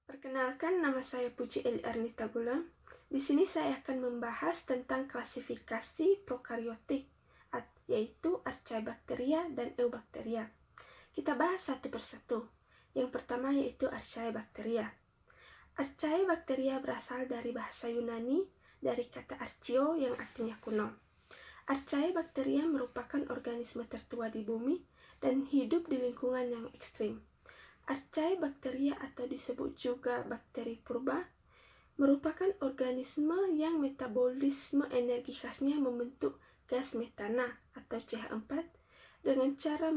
Perkenalkan, nama saya Puji Eli Arnita Gulam. Di sini saya akan membahas tentang klasifikasi prokariotik, yaitu Archaebacteria dan Eubacteria. Kita bahas satu persatu. Yang pertama yaitu Archaebacteria. Archaebacteria berasal dari bahasa Yunani, dari kata archeo yang artinya kuno. Archaebacteria merupakan organisme tertua di bumi dan hidup di lingkungan yang ekstrim. Archaebacteria atau disebut juga bakteri purba merupakan organisme yang metabolisme energi khasnya membentuk gas metana atau CH4 dengan cara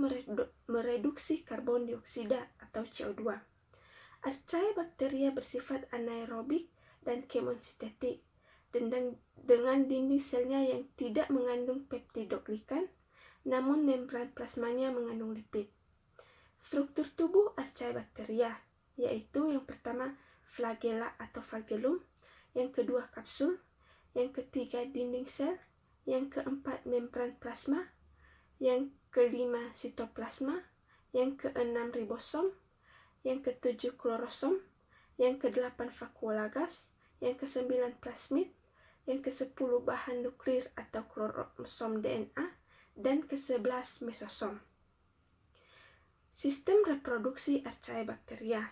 mereduksi karbon dioksida atau CO2. Archaebacteria bersifat anaerobik dan kemosintetik dengan dinding selnya yang tidak mengandung peptidoglikan, namun membran plasmanya mengandung lipid. Struktur tubuh Archaebacteria, yaitu yang pertama flagella atau flagellum, yang kedua kapsul, yang ketiga dinding sel, yang keempat membran plasma, yang kelima sitoplasma, yang keenam ribosom, yang ketujuh klorosom, yang kedelapan vakuolagas, yang kesembilan plasmid, yang kesepuluh bahan nuklir atau kromosom DNA, dan ke-11 mesosom. Sistem reproduksi Archaebacteria.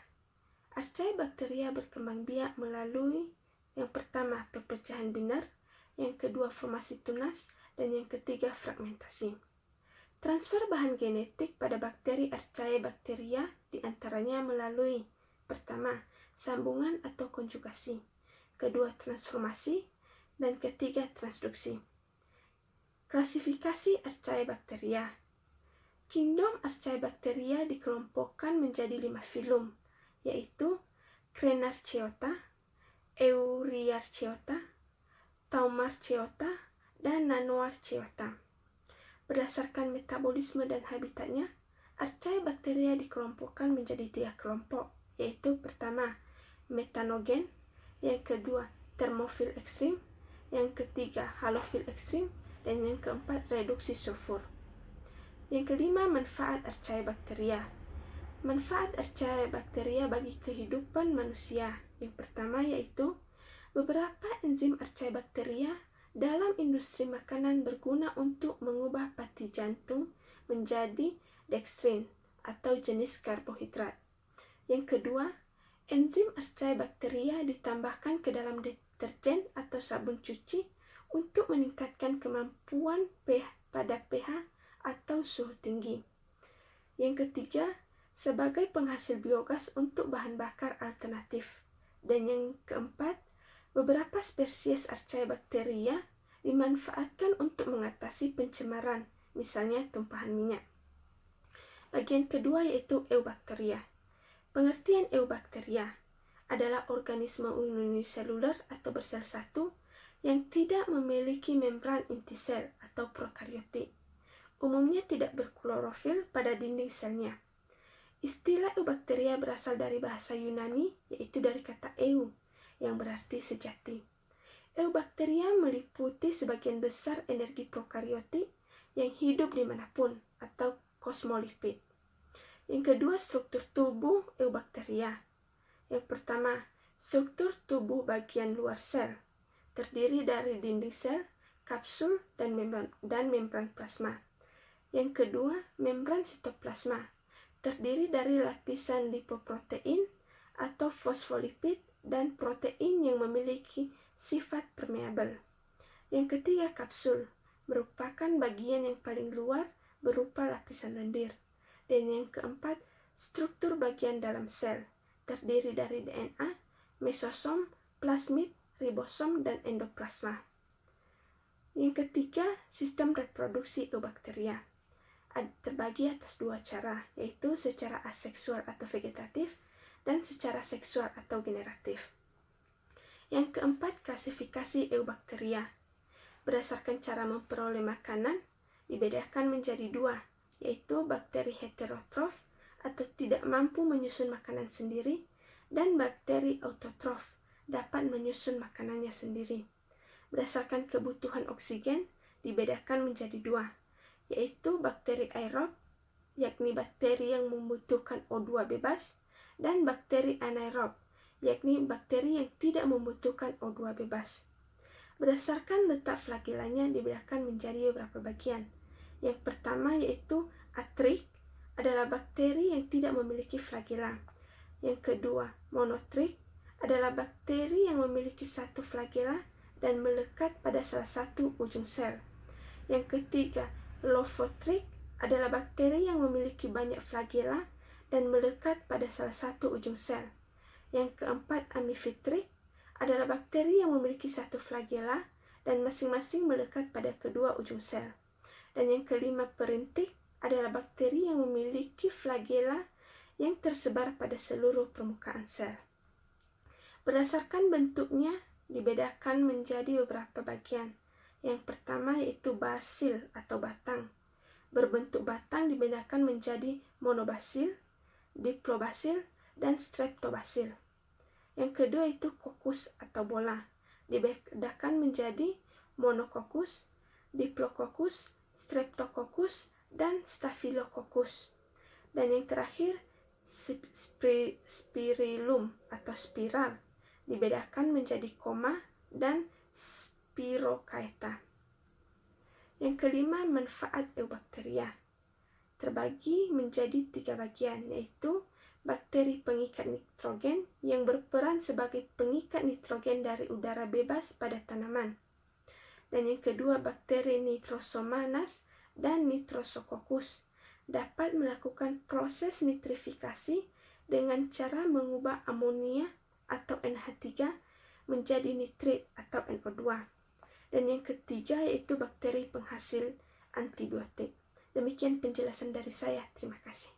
Archaebacteria berkembang biak melalui yang pertama perpecahan binar, yang kedua formasi tunas, dan yang ketiga fragmentasi. Transfer bahan genetik pada bakteri Archaebacteria diantaranya melalui pertama sambungan atau konjugasi, kedua transformasi, dan ketiga transduksi. Klasifikasi Archaebacteria. Kingdom Archaebacteria dikelompokkan menjadi 5 filum, yaitu Crenarchaeota, Euryarchaeota, Thaumarchaeota, dan Nanoarchaeota. Berdasarkan metabolisme dan habitatnya, Archaebacteria dikelompokkan menjadi 3 kelompok, yaitu pertama metanogen, yang kedua termofil ekstrim, yang ketiga halofil ekstrim, dan yang keempat reduksi sulfur. Yang kelima, manfaat Archaebacteria. Manfaat Archaebacteria bagi kehidupan manusia. Yang pertama yaitu beberapa enzim Archaebacteria dalam industri makanan berguna untuk mengubah pati jantung menjadi dextrin atau jenis karbohidrat. Yang kedua, enzim Archaebacteria ditambahkan ke dalam deterjen atau sabun cuci untuk meningkatkan kemampuan pada pH atau suhu tinggi. Yang ketiga, sebagai penghasil biogas untuk bahan bakar alternatif. Dan yang keempat, beberapa spesies Archaebacteria dimanfaatkan untuk mengatasi pencemaran, misalnya tumpahan minyak. Bagian kedua yaitu Eubacteria. Pengertian Eubacteria adalah organisme uniseluler atau bersel satu yang tidak memiliki membran inti sel atau prokariotik. Umumnya tidak berklorofil pada dinding selnya. Istilah Eubacteria berasal dari bahasa Yunani, yaitu dari kata eu, yang berarti sejati. Eubacteria meliputi sebagian besar energi prokariotik yang hidup dimanapun, atau kosmolipid. Yang kedua, struktur tubuh Eubacteria. Yang pertama, struktur tubuh bagian luar sel, terdiri dari dinding sel, kapsul, dan membran plasma. Yang kedua, membran sitoplasma, terdiri dari lapisan lipoprotein atau fosfolipid dan protein yang memiliki sifat permeabel. Yang ketiga, kapsul, merupakan bagian yang paling luar berupa lapisan lendir. Dan yang keempat, struktur bagian dalam sel, terdiri dari DNA, mesosom, plasmid, ribosom, dan endoplasma. Yang ketiga, sistem reproduksi Eubacteria terbagi atas 2 cara, yaitu secara aseksual atau vegetatif dan secara seksual atau generatif. Yang keempat, klasifikasi Eubacteria. Berdasarkan cara memperoleh makanan, dibedakan menjadi 2, yaitu bakteri heterotrof atau tidak mampu menyusun makanan sendiri, dan bakteri autotrof dapat menyusun makanannya sendiri. Berdasarkan kebutuhan oksigen, dibedakan menjadi 2, yaitu bakteri aerob, yakni bakteri yang membutuhkan O2 bebas, dan bakteri anaerob, yakni bakteri yang tidak membutuhkan O2 bebas. Berdasarkan letak flagellanya dibedakan menjadi beberapa bagian. Yang pertama yaitu atrik, adalah bakteri yang tidak memiliki flagella. Yang kedua, monotrik, adalah bakteri yang memiliki satu flagella dan melekat pada salah satu ujung sel. Yang ketiga, lophotric, adalah bakteri yang memiliki banyak flagella dan melekat pada salah satu ujung sel. Yang keempat, amphitrik, adalah bakteri yang memiliki satu flagella dan masing-masing melekat pada kedua ujung sel. Dan yang kelima, perintik, adalah bakteri yang memiliki flagella yang tersebar pada seluruh permukaan sel. Berdasarkan bentuknya dibedakan menjadi beberapa bagian. Yang pertama yaitu basil atau batang. Berbentuk batang dibedakan menjadi monobasil, diplobasil, dan streptobasil. Yang kedua itu kokus atau bola. Dibedakan menjadi monokokus, diplokokus, streptokokus, dan staphylococcus. Dan yang terakhir spirillum atau spiral. Dibedakan menjadi koma dan spirochaeta. Yang kelima, manfaat eubakteria. Terbagi menjadi 3 bagian, yaitu bakteri pengikat nitrogen yang berperan sebagai pengikat nitrogen dari udara bebas pada tanaman. Dan yang kedua, bakteri nitrosomonas dan nitrosococcus dapat melakukan proses nitrifikasi dengan cara mengubah amonia atau NH3 menjadi nitrit atau NO2. Dan yang ketiga yaitu bakteri penghasil antibiotik. Demikian penjelasan dari saya. Terima kasih.